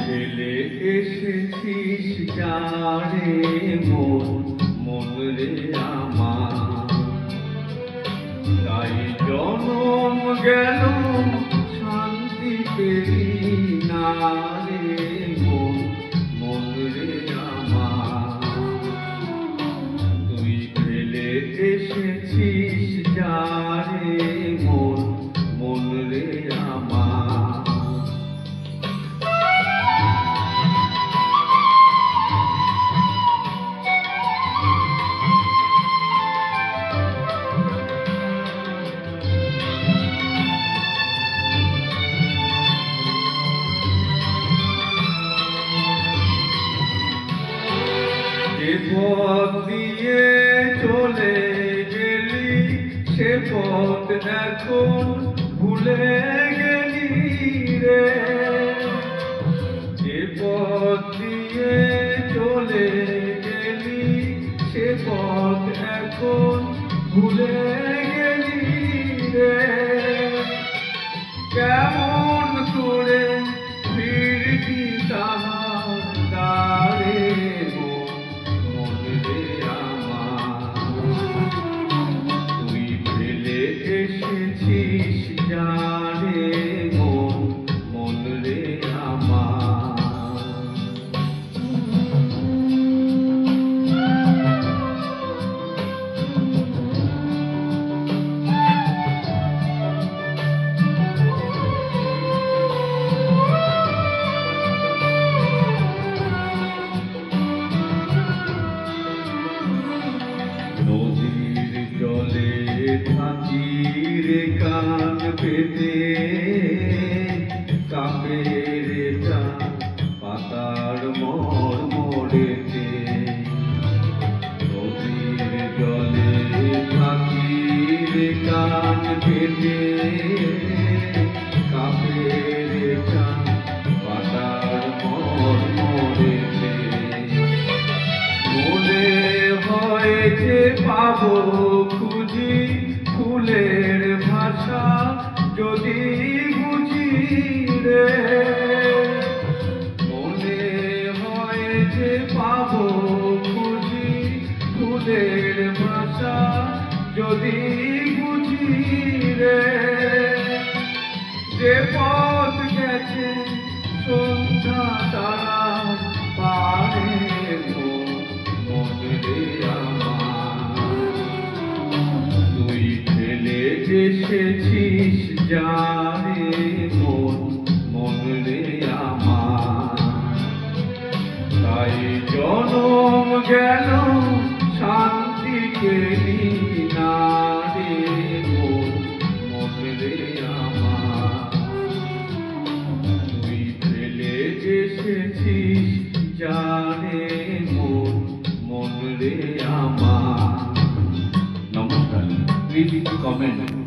ফেলে এসেছিস যারে মন রে আমার, তাই জনম গেল শান্তি পেলি না রে মন রে আমার। তুই ফেলে এসেছিস যারে মন রে আমার। যে পথ দিয়ে চলে গেলি সে পথ এখন ভুলে গেলি রে। যে পথ দিয়ে চলে গেলি সে পথ এখন ভুলে গেলি রে। কেমন করে ফিরবি তাহার দ্বারে মন রে আমার। তুই ফেলে এসেছিস যারে মন রে আমার। নদীর জলে থাকি রে কান পেতে, কাপে রে পাতার মরেতে। নদীর জলে থাকি রে কান পেতে, কাপে রে পাতার মরেতে। মনে হয় যে পাবো খুঁজি ফুলের ভাষা যদি বুঝি রে। মনে হয় যে পাবো খুঁজি ফুলের ভাষা যদি বুঝি রে। যে পথ গেছে সন্ধ্যা তারা পারে মন রে আমার। তুই ফেলে এসেছিস যারে মন রে আমার, তাই জনম গেল শান্তি পেলি না রে মন রে আমার। তুই ফেলে এসেছিস যারে মন রে আমার। নমস্কার, প্লিজ কমেন্ট।